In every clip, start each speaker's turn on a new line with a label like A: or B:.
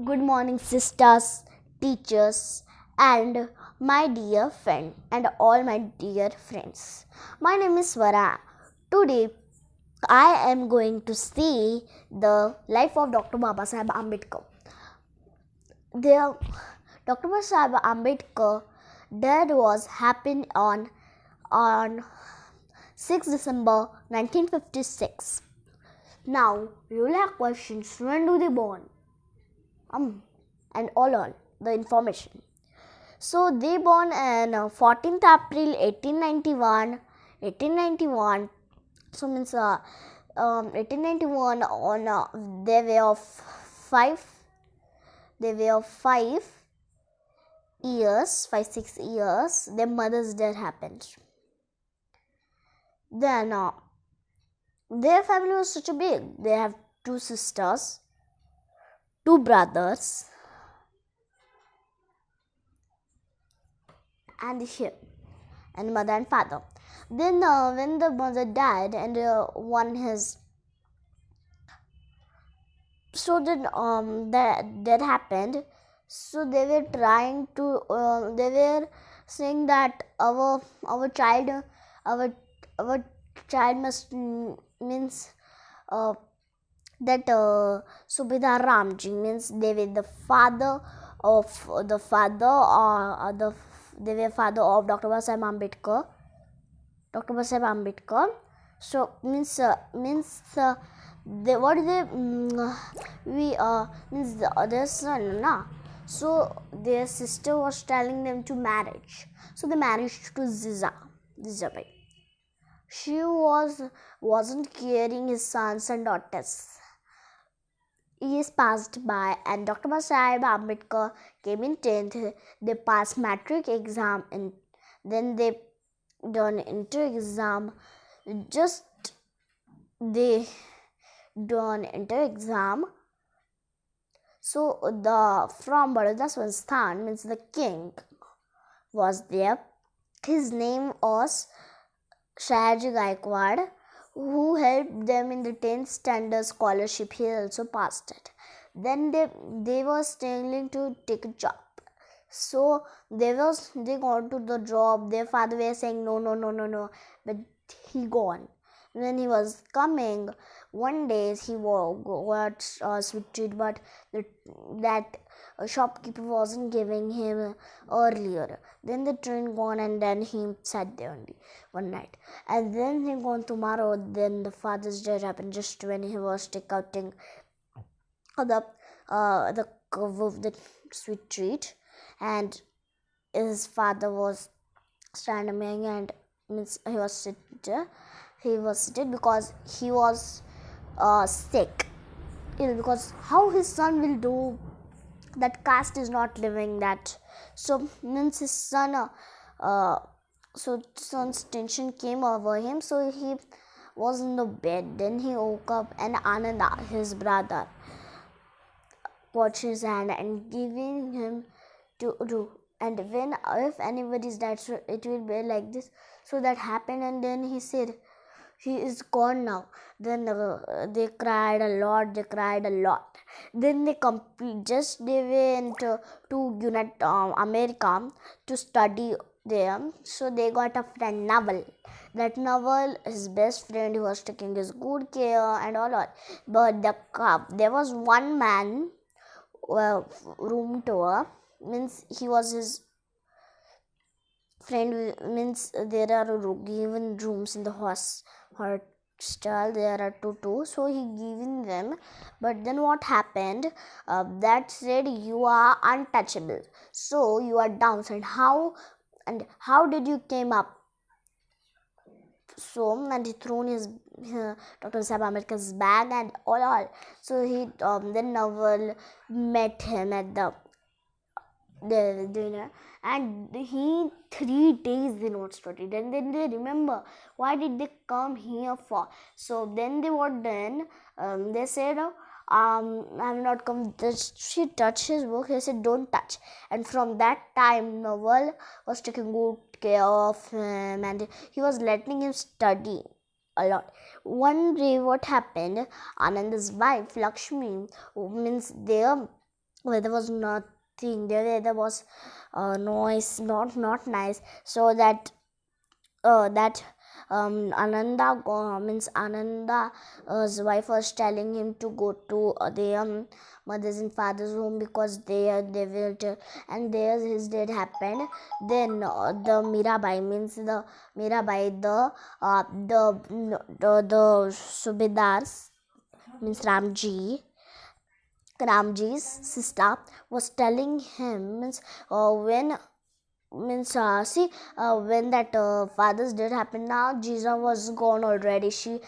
A: Good morning, sisters, teachers, and my dear friend, and all my dear friends. My name is Swara. Today, I am going to see the life of Dr. Babasaheb Ambedkar. There, Dr. Babasaheb Ambedkar death was happened on 6 December 1956. Now, you will have questions. When do they born? And all the information. So they born on 14th April 1891. 1891. So means 1891 on they were of 5. They were of 5 years, 5-6 years. Their mother's death happened. Then their family was such a big. They have 2 sisters, 2 brothers, and him, and mother and father. Then when the mother died and one his, so then that happened. So they were trying to they were saying that our child our must means that Subhidhar Ramji means they were the father of they were father of Dr. Babasaheb Ambedkar. Dr. Babasaheb Ambedkar. So means they what they means their son na. So their sister was telling them to marriage. So they married to Zizabai. She wasn't caring his sons and daughters. Years passed by and Dr. Babasaheb Ambedkar came in 10th. They passed matric exam and then they done inter exam. Just they done inter exam. So the from Baroda Swanstan means the king was there. His name was Shahaji Gaikwad, who helped them in the 10th standard scholarship. He also passed it. Then they were struggling to take a job. So they got to the job. Their father was saying no, but he gone. When he was coming, one day he got sweet treat, but that shopkeeper wasn't giving him earlier. Then the train gone and then he sat there only one night. And then he gone tomorrow. Then the father's death happened just when he was taking the sweet treat, and his father was standing and means he was seated because he was sick, ill, because how his son will do that. Caste is not living that. So means his son so son's tension came over him, so he was in the bed. Then he woke up and Ananda, his brother, watched his hand and giving him to do. And when if anybody's died, so it will be like this. So that happened, and then he said he is gone now. Then they cried a lot. Then they went to America to study there. So they got a friend Naval. That Naval, his best friend, he was taking his good care and all. But there was one man, room tour, means he was his friend, means there are given rooms in the hostel. There are two, so he given them. But then what happened, that said you are untouchable, so you are downside. How did you came up? So and he thrown his Dr. Babasaheb Ambedkar's bag and all. So he then Naval met him at the dinner, and he 3 days they not studied, and then they remember why did they come here for. So then they were done. They said I have not come. She touched his book. He said don't touch, and from that time Naval was taking good care of him and he was letting him study a lot. One day what happened, Ananda's wife Lakshmi, means their Weather was nothing. There was noise, not nice. So that Ananda's wife was telling him to go to their mother's and father's home because they will and there his death happened. Then the Mirabai means the Mirabai the Subedars means Ramji's sister was telling him means when means when that father's death happened, now Jiza was gone already. She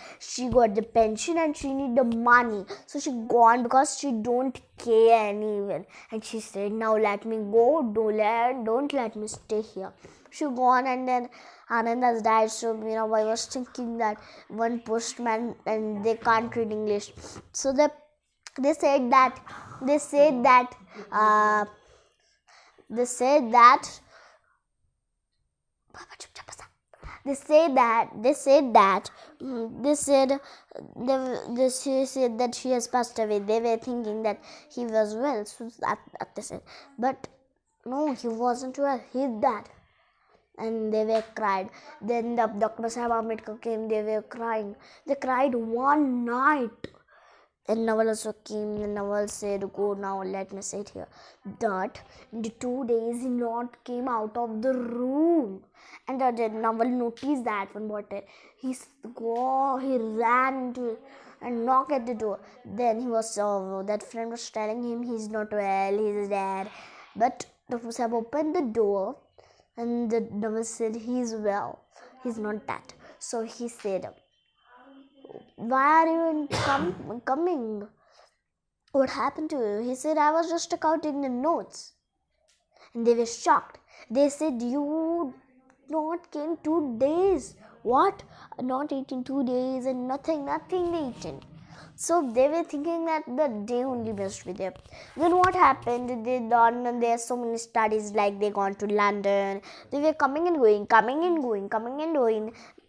A: got the pension and she need the money, so she gone because she don't care anywhere. And she said, now let me go, don't let me stay here. She gone, and then Anand has died. So I was thinking that one postman and they can't read English, so they said that they said that uh, they said that they said that they said that she said that she has passed away. They were thinking that he was well, so that they said, but no, he wasn't well, he's dead. And they were cried. Then the Dr. Babasaheb Ambedkar came. They were crying. They cried one night. And Naval also came. And Naval said, go now, let me sit here. That in the 2 days he not came out of the room. And Naval noticed that one bottle. He ran into and knocked at the door. Then he was that friend was telling him he's not well, he's dead. But Dr. Babasaheb opened the door, and the Naval said he's well, he's not dead. So he said, why are you coming? What happened to you? He said, I was just counting the notes. And they were shocked. They said, you not came 2 days. What? Not eating 2 days and nothing eaten. So they were thinking that the day only must be there. Then what happened? They done, and there are so many studies, like they gone to London. They were coming and going.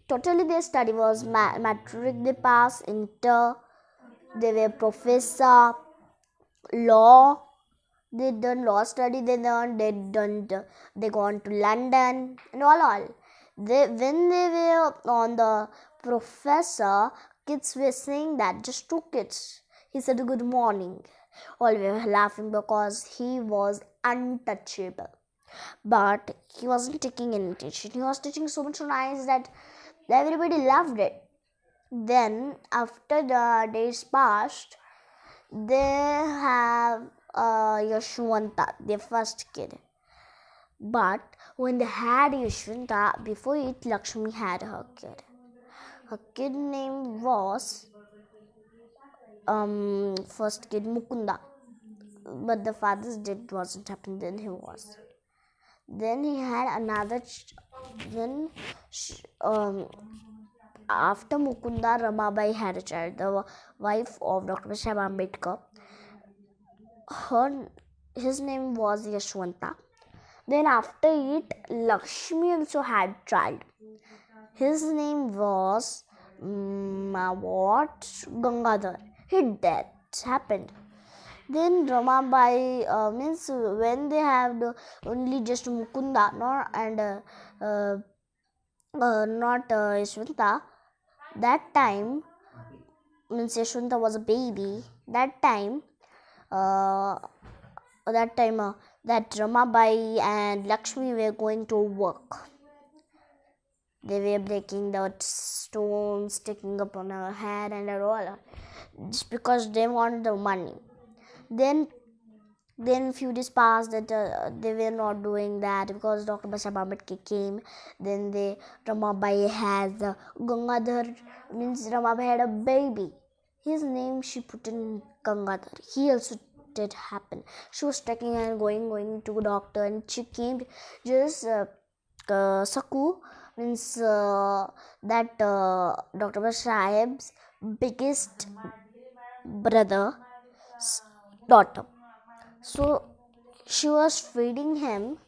A: Totally their study was matric they passed, inter, they were professor, law, they done law study, they gone to London and all. When they were on the professor, kids were saying that, just 2 kids. He said good morning. All were laughing because he was untouchable. But he wasn't taking any attention. He was teaching so much nice that everybody loved it. Then after the days passed, they have Yashwanta, their first kid. But when they had Yashwanta, before it, Lakshmi had her kid. Her kid name was first kid Mukunda. But the father's death wasn't happening, then he was. Then he had another after Mukunda, Ramabai had a child, the wife of Dr. Babasaheb Ambedkar. His name was Yashwanta. Then after it, Lakshmi also had a child. His name was Gangadhar. His death happened. Then Ramabai means when they have only just Mukunda, not Yashwanta. That time, means Yashwanta was a baby. That time that Ramabai and Lakshmi were going to work. They were breaking the stones, taking up on her head and all, just because they wanted the money. Then few days passed that they were not doing that because Dr. Babasaheb Ambedkar came. Then Ramabai has Gangadhar, means Ramabai had a baby. His name she put in Gangadhar. He also did happen. She was taking and going to a doctor, and she came just Saku, means that Dr. Babasaheb's biggest brother's daughter. So she was feeding him,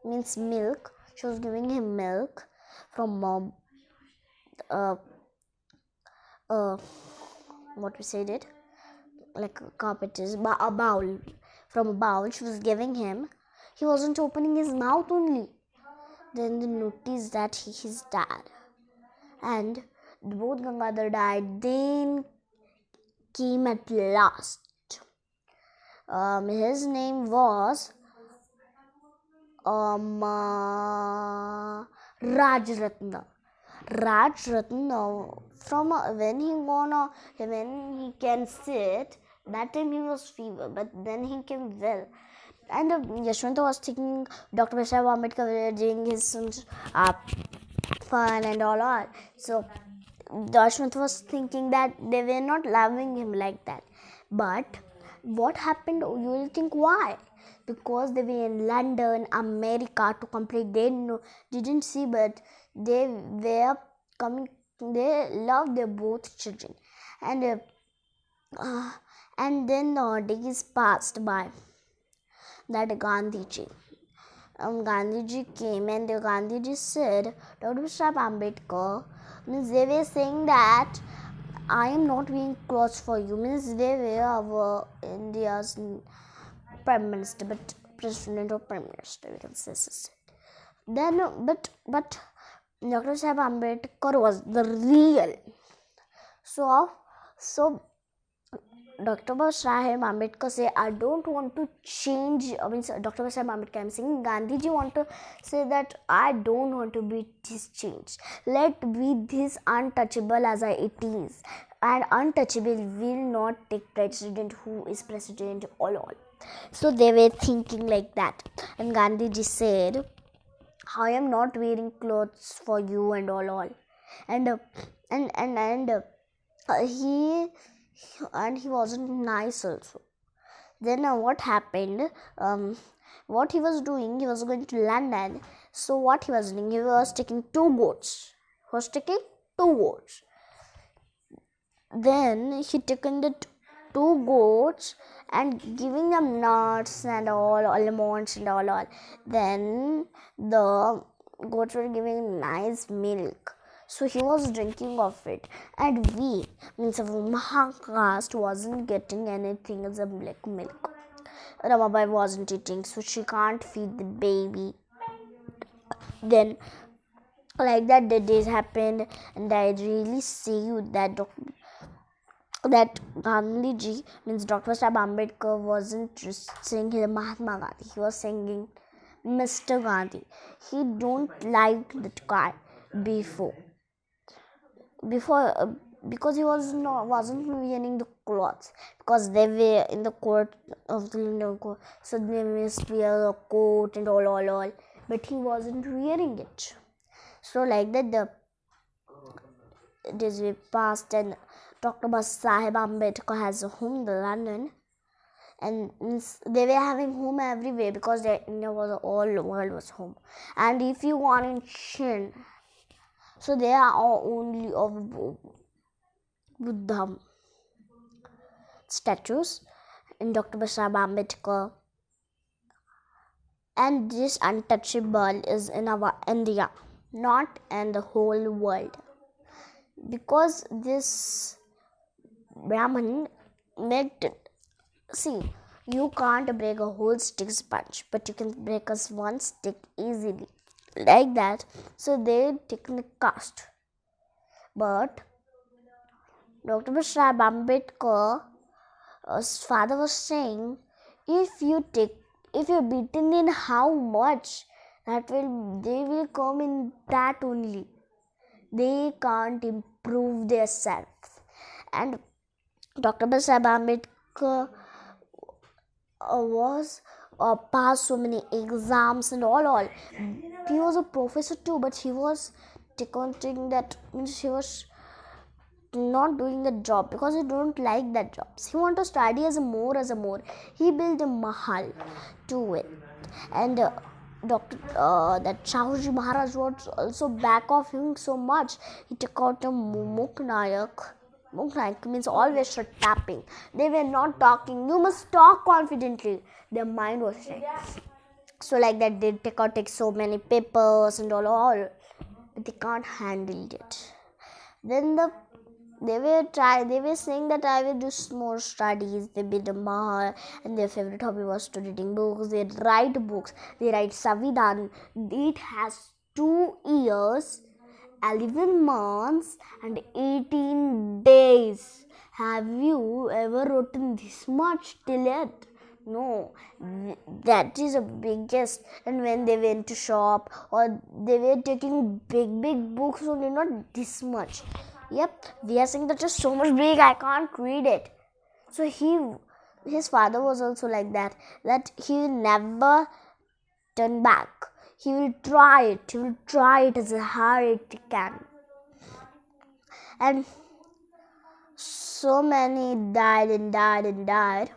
A: means milk. She was giving him milk from what we said it, like a cup, it is a bowl from a bowl she was giving him. He wasn't opening his mouth only. Then they noticed that he is dead. And both Gangadhar died. Then came at last. His name was Rajratna. Rajratna, from when he can sit, that time he was fever, but then he came well. And Yashwanta was thinking Dr. Babasaheb Ambedkar doing his fun and all. So Yashwanta was thinking that they were not loving him like that. But what happened? You will think why? Because they were in London, America to complete. They didn't see, but they were coming. They loved their both children, and then days passed by. That Gandhiji came, and Gandhiji said, Dr. Babasaheb Ambedkar, means they were saying that I am not wearing clothes for you. Means they were our India's Prime Minister, but President or Prime Minister, we can say. Then, but Dr. Babasaheb Ambedkar was the real. So Dr. Babasaheb Ambedkar say, I don't want to change. Means Dr. Babasaheb Ambedkar, I'm saying Gandhiji want to say that I don't want to be this changed. Let be this untouchable as it is, and untouchable will not take president who is president all. So they were thinking like that, and Gandhiji said, I am not wearing clothes for you and all. And he wasn't nice also. Then what happened? What he was doing, he was going to London. So what he was doing, he was taking 2 goats. Then he taken the 2 goats and giving them nuts and all, almonds and all. Then the goats were giving nice milk. So he was drinking of it, and we, means of Mahacaste, wasn't getting anything as a black milk. Ramabai wasn't eating, so she can't feed the baby. Then like that, the days happened, and I really see that Gandhiji, means Dr. Babasaheb Ambedkar, wasn't just saying Mahatma Gandhi. He was singing Mr. Gandhi. He don't like that guy before because he wasn't wearing the clothes, because they were in the court of the London court, so they must wear a coat and all, but he wasn't wearing it. So like that, the days were passed, and Dr. Babasaheb Ambedkar has a home in London, and they were having home everywhere, because India was all the world was home. And if you want in Chin, so they are all only of Buddha statues in Dr. Babasaheb Ambedkar, and this untouchable is in our India, not in the whole world, because this Brahman made it. See, you can't break a whole stick sponge, but you can break us one stick easily, like that. So they take the cast. But Dr. Babasaheb Ambedkar's father was saying, if you beaten in how much, they will come in that only. They can't improve themselves. And Dr. Babasaheb Ambedkar was passed so many exams and all. He was a professor too, but he was taking that, means he was not doing the job because he don't like that job. He want to study as a more. He built a mahal to it, and that Shahji Maharaj was also back of him so much. He took out a Muknayak means always tapping. They were not talking. You must talk confidently. Their mind was saying. So like that, they take so many papers and all, but they can't handle it. Then They were saying that I will do more studies. They build a mahal, and their favorite hobby was to reading books. They write books. They write Savidan. It has 2 years, 11 months, and 18 days. Have you ever written this much till yet? No, that is a biggest. And when they went to shop, or they were taking big books only, not this much. Yep, we are saying that is so much big, I can't read it. So his father was also like that he will never turn back. He will try it as hard as he can. And so many died.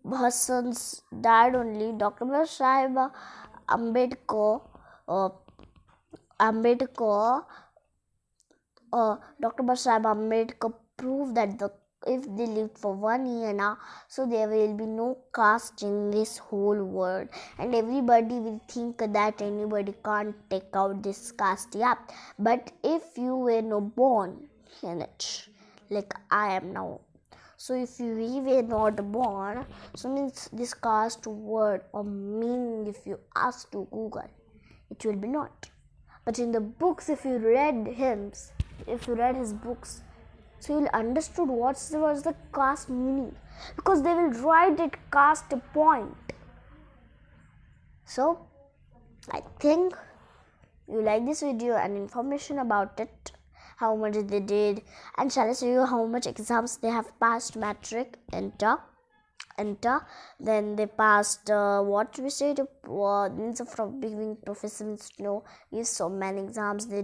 A: Her sons died only. Dr. Babasaheb Ambedkar Dr. Babasaheb Ambedkar proved that if they lived for 1 year now, so there will be no caste in this whole world, and everybody will think that anybody can't take out this caste. Yeah, but if you were not born in it, like I am now, so if we were not born, so means this caste word or meaning, if you ask to Google, it will be not. But in the books, if you read his books, so you'll understood what was the caste meaning, because they will write it caste point. So I think you like this video and information about it, how much they did, and shall I show you how much exams they have passed? Matric, enter, then they passed what we said, means from being professors, give so many exams. They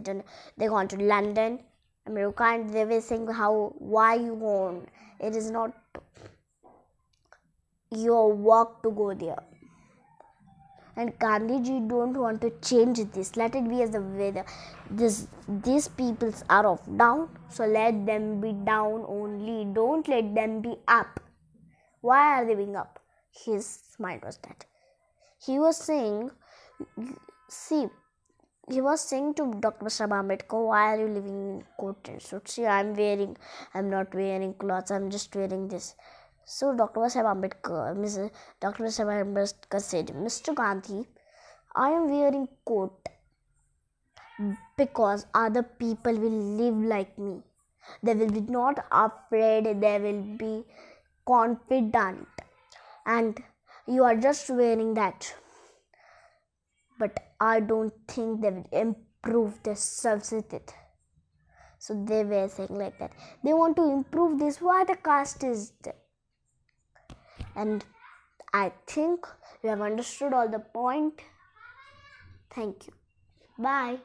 A: gone to London, America, and they were saying why you want, it is not your work to go there. And Gandhiji don't want to change this. Let it be as the way these peoples are of down, so let them be down only. Don't let them be up. Why are they being up? His mind was that. He was saying to Dr. Babasaheb Ambedkar, why are you living in coat and suit? See, I'm not wearing clothes, I'm just wearing this. So Dr. Babasaheb Ambedkar said, Mr. Gandhi, I am wearing coat because other people will live like me. They will be not afraid, they will be confident, and you are just wearing that. But I don't think they will improve themselves with it. So they were saying like that. They want to improve this. Why the caste is there? And I think you have understood all the point. Thank you. Bye.